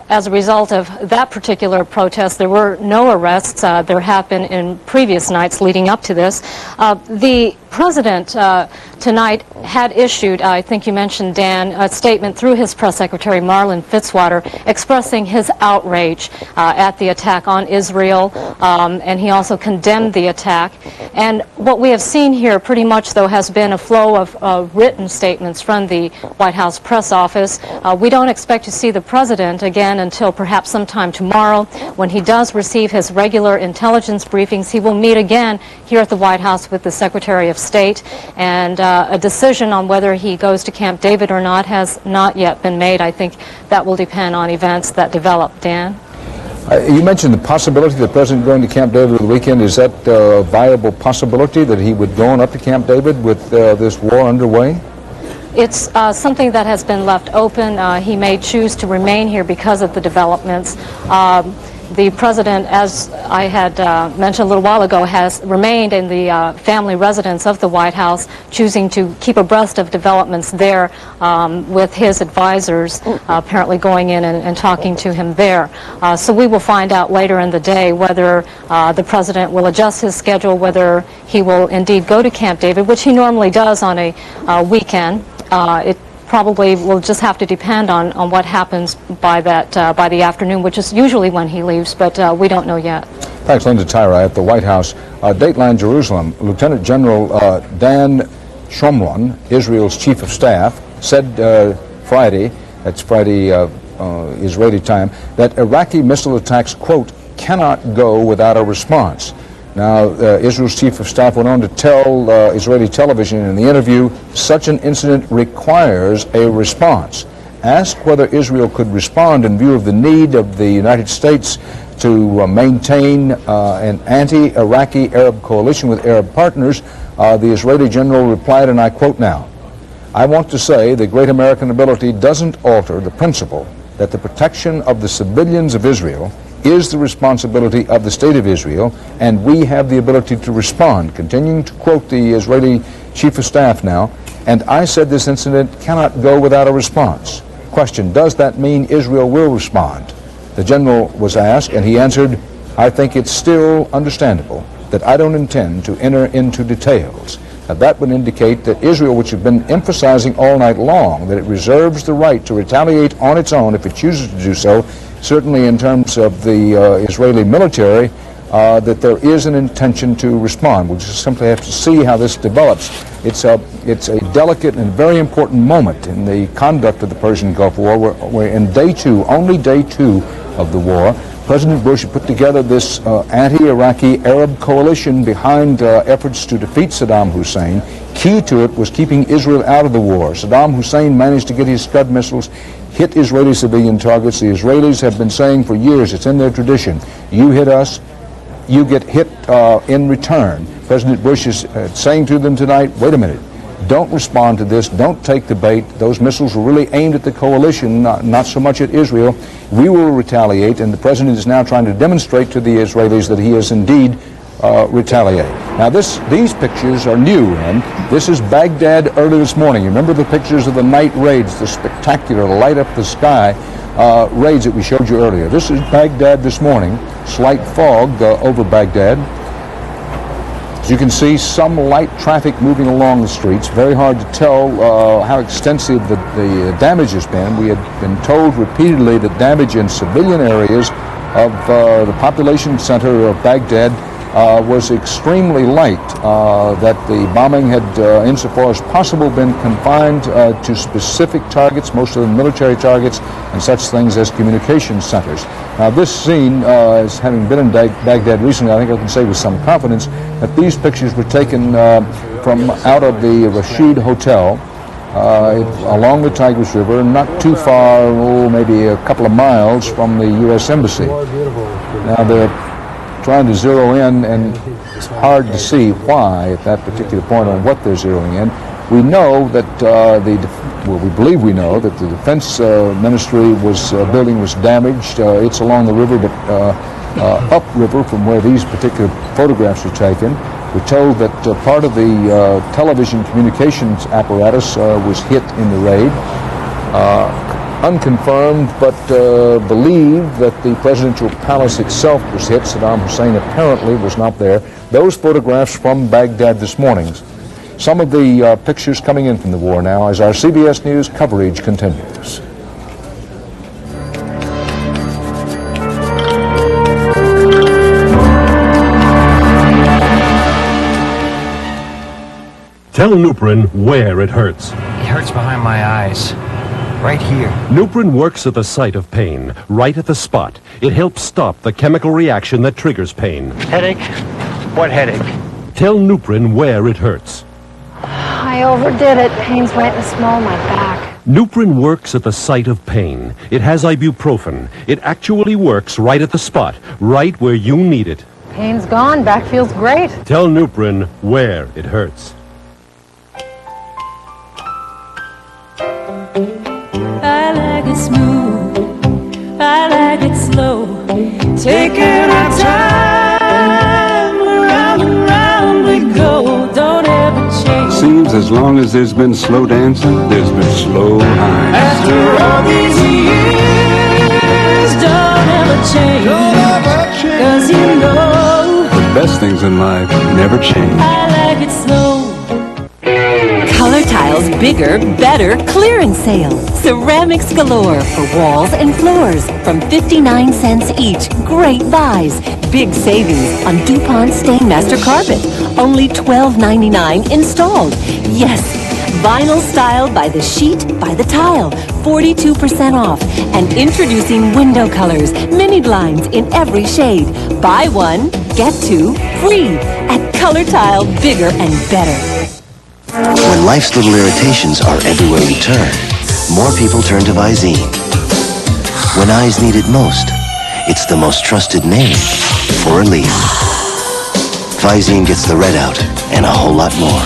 as a result of that particular protest, there were no arrests. There have been in previous nights leading up to this. The president tonight had issued, I think you mentioned, Dan, a statement through his press secretary, Marlin Fitzwater, expressing his outrage at the attack on Israel, and he also condemned the attack. And what we have seen here pretty much, though, has been a flow of written statements from the White House press office. We don't expect to see the president again until perhaps sometime tomorrow. When he does receive his regular intelligence briefings, he will meet again here at the White House with the Secretary of State, and a decision on whether he goes to Camp David or not has not yet been made. I think that will depend on events that develop. Dan? You mentioned the possibility of the president going to Camp David over the weekend. Is that a viable possibility that he would go on up to Camp David with this war underway? It's something that has been left open. He may choose to remain here because of the developments. The president, as I had mentioned a little while ago, has remained in the family residence of the White House, choosing to keep abreast of developments there with his advisors, apparently going in and talking to him there. So we will find out later in the day whether the president will adjust his schedule, whether he will indeed go to Camp David, which he normally does on a weekend. It probably will just have to depend on what happens by the afternoon, which is usually when he leaves, but we don't know yet. Thanks, Linda Tyra at the White House. Dateline Jerusalem, Lieutenant General Dan Shomron, Israel's chief of staff, said Friday, that's Friday Israeli time, that Iraqi missile attacks, quote, cannot go without a response. Now, Israel's chief of staff went on to tell Israeli television in the interview, such an incident requires a response. Asked whether Israel could respond in view of the need of the United States to maintain an anti-Iraqi Arab coalition with Arab partners, the Israeli general replied, and I quote now, I want to say the great American ability doesn't alter the principle that the protection of the civilians of Israel is the responsibility of the State of Israel, and we have the ability to respond. Continuing to quote the Israeli Chief of Staff now, and I said this incident cannot go without a response. Question, does that mean Israel will respond? The general was asked, and he answered, I think it's still understandable that I don't intend to enter into details. Now, that would indicate that Israel, which has been emphasizing all night long that it reserves the right to retaliate on its own if it chooses to do so, certainly in terms of the Israeli military, that there is an intention to respond. We'll just simply have to see how this develops. It's a delicate and very important moment in the conduct of the Persian Gulf War. We're in day two, only day two of the war. President Bush put together this anti-Iraqi Arab coalition behind efforts to defeat Saddam Hussein. Key to it was keeping Israel out of the war. Saddam Hussein managed to get his Scud missiles, hit Israeli civilian targets. The Israelis have been saying for years, it's in their tradition, you hit us, you get hit in return. President Bush is saying to them tonight, wait a minute, don't respond to this, don't take the bait. Those missiles were really aimed at the coalition, not so much at Israel. We will retaliate, and the president is now trying to demonstrate to the Israelis that he is indeed retaliate. Now these pictures are new, and this is Baghdad early this morning. You remember the pictures of the night raids, the spectacular light up the sky raids that we showed you earlier. This is Baghdad this morning, slight fog over Baghdad. As you can see, some light traffic moving along the streets. Very hard to tell how extensive the damage has been. We had been told repeatedly that damage in civilian areas of the population center of Baghdad was extremely light, that the bombing had, insofar as possible, been confined to specific targets, most of them military targets, and such things as communication centers. Now, this scene, as having been in Baghdad recently, I think I can say with some confidence that these pictures were taken from out of the Rashid Hotel along the Tigris River, not too far, maybe a couple of miles from the U.S. Embassy. Now, they're trying to zero in, and it's hard to see why at that particular point on what they're zeroing in. We know that we believe we know that the Defense Ministry building was damaged. It's along the river, but upriver from where these particular photographs were taken. We're told that part of the television communications apparatus was hit in the raid. Unconfirmed, but believe that the presidential palace itself was hit. Saddam Hussein apparently was not there. Those photographs from Baghdad this morning. Some of the pictures coming in from the war now as our CBS News coverage continues. Tell Nuprin where it hurts. It hurts behind my eyes. Right here. Nuprin works at the site of pain, right at the spot. It helps stop the chemical reaction that triggers pain. Headache? What headache? Tell Nuprin where it hurts. I overdid it. Pain's right in the small of my back. Nuprin works at the site of pain. It has ibuprofen. It actually works right at the spot, right where you need it. Pain's gone. Back feels great. Tell Nuprin where it hurts. I like it smooth, I like it slow. taking our time. Round and round we go, don't ever change. Seems as long as there's been slow dancing, there's been slow high. After all these years, don't ever change. Cause you know The best things in life never change. I like it slow. Color Tile's bigger, better clearance sale. Ceramics galore for walls and floors from 59 cents each. Great buys. Big savings on DuPont Stainmaster Carpet. Only $12.99 installed. Yes, vinyl style by the sheet, by the tile. 42% off. And introducing window colors. Mini blinds in every shade. Buy one, get two free. At Color Tile, bigger and better. When life's little irritations are everywhere we turn, more people turn to Visine. When eyes need it most, it's the most trusted name for relief. Visine gets the red out and a whole lot more.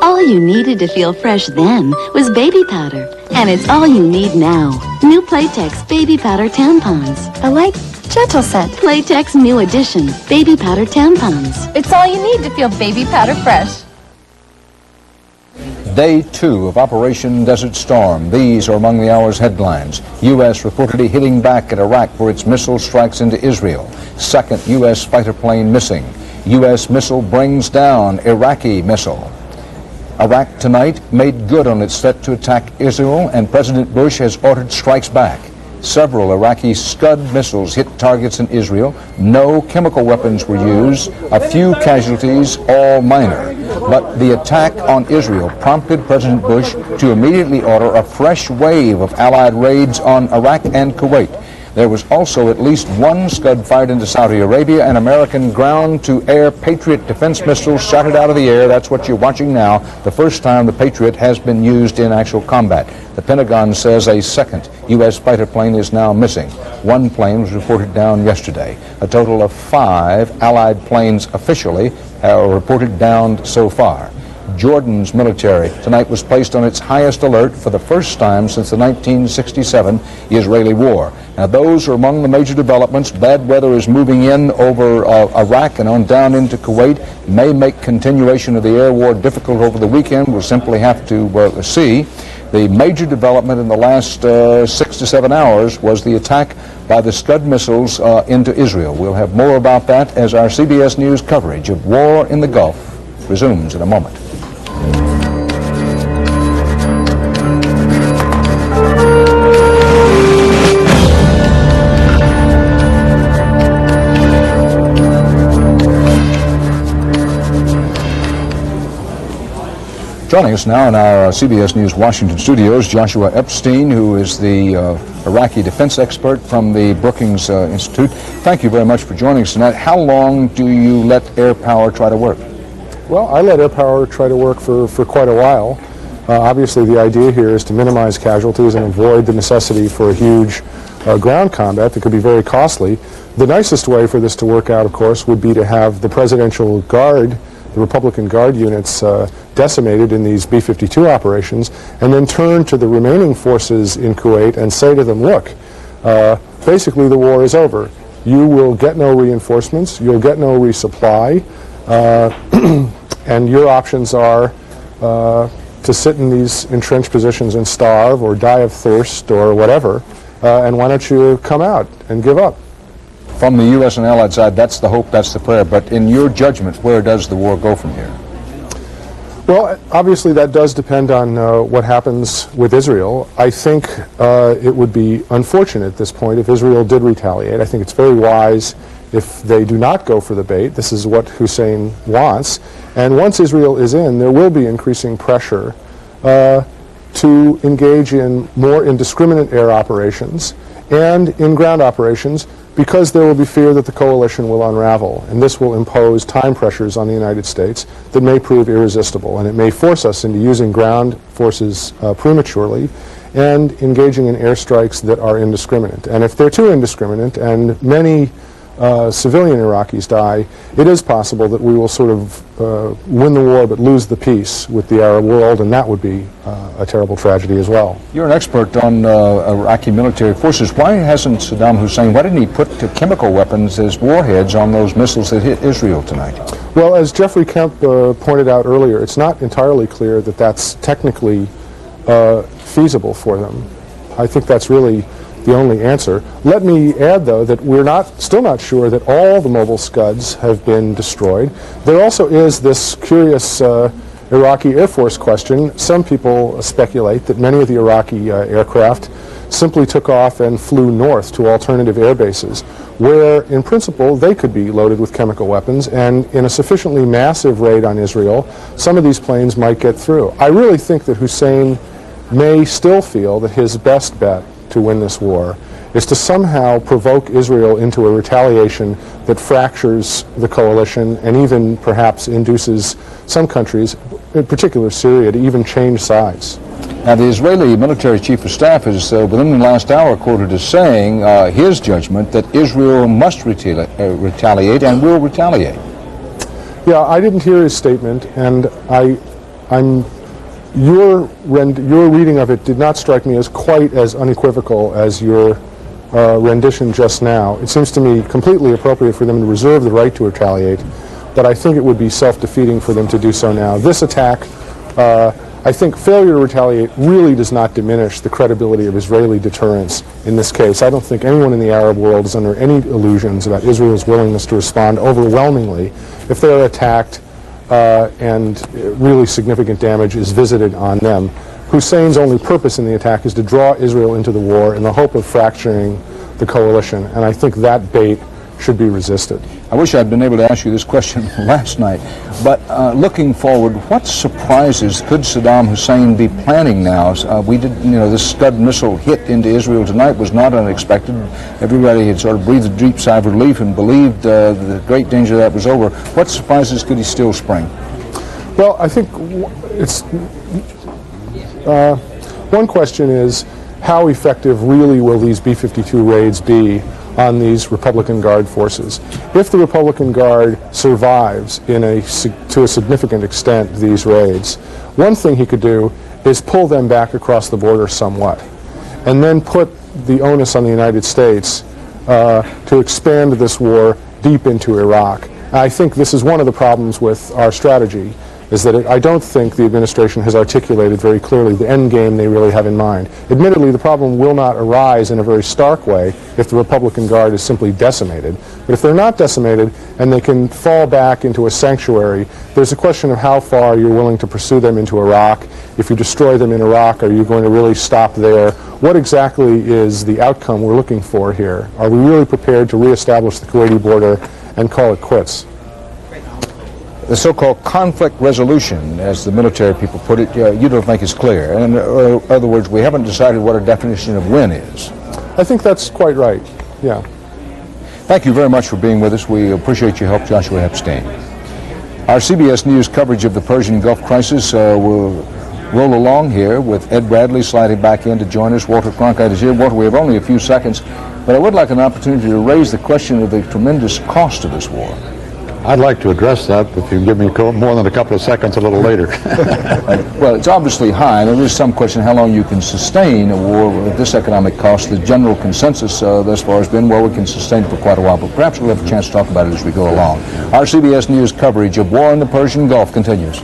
All you needed to feel fresh then was baby powder. And it's all you need now. New Playtex Baby Powder Tampons. I like gentle scent. Playtex New Edition Baby Powder Tampons. It's all you need to feel baby powder fresh. Day 2 of Operation Desert Storm. These are among the hour's headlines. U.S. reportedly hitting back at Iraq for its missile strikes into Israel. Second U.S. fighter plane missing. U.S. missile brings down Iraqi missile. Iraq tonight made good on its threat to attack Israel, and President Bush has ordered strikes back. Several Iraqi Scud missiles hit targets in Israel. No chemical weapons were used. A few casualties, all minor. But the attack on Israel prompted President Bush to immediately order a fresh wave of Allied raids on Iraq and Kuwait. There was also at least one Scud fired into Saudi Arabia, and American ground-to-air Patriot defense missiles shot it out of the air. That's what you're watching now, the first time the Patriot has been used in actual combat. The Pentagon says a second U.S. fighter plane is now missing. One plane was reported down yesterday. A total of 5 Allied planes officially are reported down so far. Jordan's military tonight was placed on its highest alert for the first time since the 1967 Israeli war. Now, those are among the major developments. Bad weather is moving in over Iraq and on down into Kuwait. May make continuation of the air war difficult over the weekend. We'll simply have to see. The major development in the last 6 to 7 hours was the attack by the Scud missiles into Israel. We'll have more about that as our CBS News coverage of war in the Gulf resumes in a moment. Joining us now in our CBS News Washington studios, Joshua Epstein, who is the Iraqi defense expert from the Brookings Institute. Thank you very much for joining us tonight. How long do you let air power try to work? Well, I let air power try to work for quite a while. Obviously, the idea here is to minimize casualties and avoid the necessity for a huge ground combat that could be very costly. The nicest way for this to work out, of course, would be to have the Presidential Guard, the Republican Guard units decimated in these B-52 operations, and then turn to the remaining forces in Kuwait and say to them, look, basically the war is over. You will get no reinforcements, you'll get no resupply, and your options are to sit in these entrenched positions and starve or die of thirst or whatever, and why don't you come out and give up? From the U.S. and Allied side, that's the hope, that's the prayer. But in your judgment, where does the war go from here? Well, obviously that does depend on what happens with Israel. I think it would be unfortunate at this point if Israel did retaliate. I think it's very wise if they do not go for the bait. This is what Hussein wants. And once Israel is in, there will be increasing pressure to engage in more indiscriminate air operations and in ground operations, because there will be fear that the coalition will unravel, and this will impose time pressures on the United States that may prove irresistible, and it may force us into using ground forces prematurely and engaging in airstrikes that are indiscriminate. And if they're too indiscriminate, and many civilian Iraqis die, it is possible that we will sort of win the war but lose the peace with the Arab world, and that would be a terrible tragedy as well. You're an expert on Iraqi military forces. Why hasn't Saddam Hussein, why didn't he put chemical weapons as warheads on those missiles that hit Israel tonight? Well, as Jeffrey Kemp pointed out earlier, it's not entirely clear that that's technically feasible for them. I think that's really the only answer. Let me add, though, that we're still not sure that all the mobile Scuds have been destroyed. There also is this curious Iraqi Air Force question. Some people speculate that many of the Iraqi aircraft simply took off and flew north to alternative air bases, where, in principle, they could be loaded with chemical weapons, and in a sufficiently massive raid on Israel, some of these planes might get through. I really think that Hussein may still feel that his best bet to win this war is to somehow provoke Israel into a retaliation that fractures the coalition and even perhaps induces some countries, in particular Syria, to even change sides. Now, the Israeli military chief of staff is, within the last hour, quoted as saying his judgment that Israel must retaliate and will retaliate. Yeah, I didn't hear his statement, and your reading of it did not strike me as quite as unequivocal as your rendition just now. It seems to me completely appropriate for them to reserve the right to retaliate, but I think it would be self-defeating for them to do so now. This attack, I think failure to retaliate really does not diminish the credibility of Israeli deterrence in this case. I don't think anyone in the Arab world is under any illusions about Israel's willingness to respond overwhelmingly if they are attacked and really significant damage is visited on them. Hussein's only purpose in the attack is to draw Israel into the war in the hope of fracturing the coalition, and I think that bait should be resisted. I wish I'd been able to ask you this question last night, but looking forward, what surprises could Saddam Hussein be planning now? This Scud missile hit into Israel tonight was not unexpected. Everybody had sort of breathed a deep sigh of relief and believed the great danger that was over. What surprises could he still spring? Well, I think it's one question is, how effective really will these B-52 raids be on these Republican Guard forces? If the Republican Guard survives to a significant extent these raids, one thing he could do is pull them back across the border somewhat, and then put the onus on the United States to expand this war deep into Iraq. I think this is one of the problems with our strategy, is that I don't think the administration has articulated very clearly the end game they really have in mind. Admittedly, the problem will not arise in a very stark way if the Republican Guard is simply decimated. But if they're not decimated and they can fall back into a sanctuary, there's a question of how far you're willing to pursue them into Iraq. If you destroy them in Iraq, are you going to really stop there? What exactly is the outcome we're looking for here? Are we really prepared to reestablish the Kuwaiti border and call it quits? The so-called conflict resolution, as the military people put it, you don't think is clear. In other words, we haven't decided what a definition of win is. I think that's quite right, yeah. Thank you very much for being with us. We appreciate your help, Joshua Epstein. Our CBS News coverage of the Persian Gulf crisis will roll along here with Ed Bradley sliding back in to join us. Walter Cronkite is here. Walter, we have only a few seconds, but I would like an opportunity to raise the question of the tremendous cost of this war. I'd like to address that, but if you give me more than a couple of seconds a little later. Well, it's obviously high, and there is some question how long you can sustain a war with this economic cost. The general consensus thus far has been, well, we can sustain it for quite a while, but perhaps we'll have a chance to talk about it as we go along. Our CBS News coverage of war in the Persian Gulf continues.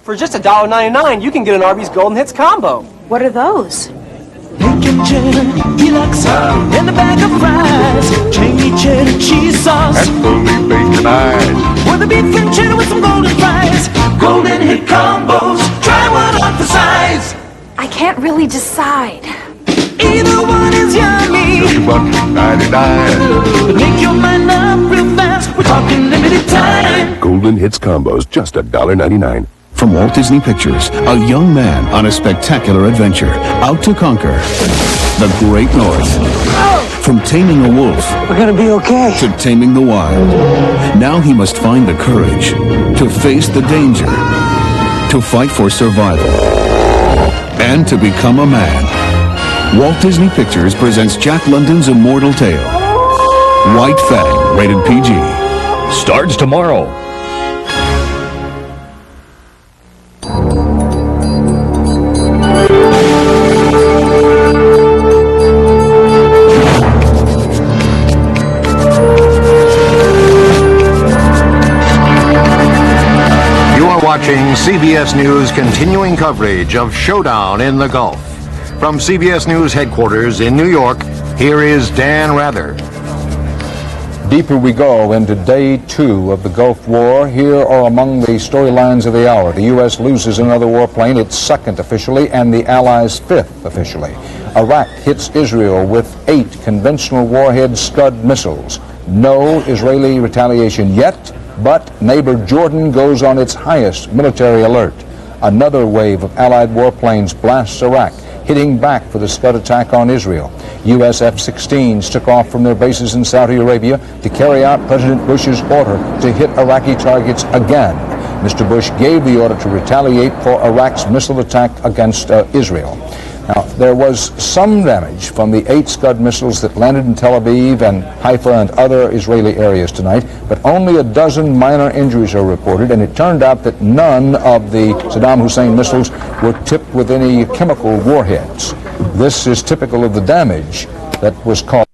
For just $1.99, you can get an Arby's Golden Hits combo. What are those? Bacon cheddar, deluxe, and a bag of fries. Tangy cheddar cheese sauce. And fully baconized. With a beef and cheddar with some golden fries. Golden Hit combos. Try one on for size. I can't really decide. Either one is yummy. Just $1.99. But make your mind up real fast. We're talking limited time. Golden Hits combos, just $1.99. From Walt Disney Pictures, a young man on a spectacular adventure, out to conquer the Great North. From taming a wolf, We're gonna be okay. to taming the wild. Now he must find the courage to face the danger, to fight for survival, and to become a man. Walt Disney Pictures presents Jack London's immortal tale. White Fang, rated PG. Starts tomorrow. Watching CBS News continuing coverage of Showdown in the Gulf. From CBS News headquarters in New York, here is Dan Rather. Deeper we go into day 2 of the Gulf War. Here are among the storylines of the hour. The U.S. loses another warplane, its 2nd officially, and the Allies' 5th officially. Iraq hits Israel with 8 conventional warhead Scud missiles. No Israeli retaliation yet, but neighbor Jordan goes on its highest military alert. Another wave of Allied warplanes blasts Iraq, hitting back for the Scud attack on Israel. U.S. F-16s took off from their bases in Saudi Arabia to carry out President Bush's order to hit Iraqi targets again. Mr. Bush gave the order to retaliate for Iraq's missile attack against Israel. Now, there was some damage from the 8 Scud missiles that landed in Tel Aviv and Haifa and other Israeli areas tonight, but only a dozen minor injuries are reported, and it turned out that none of the Saddam Hussein missiles were tipped with any chemical warheads. This is typical of the damage that was caused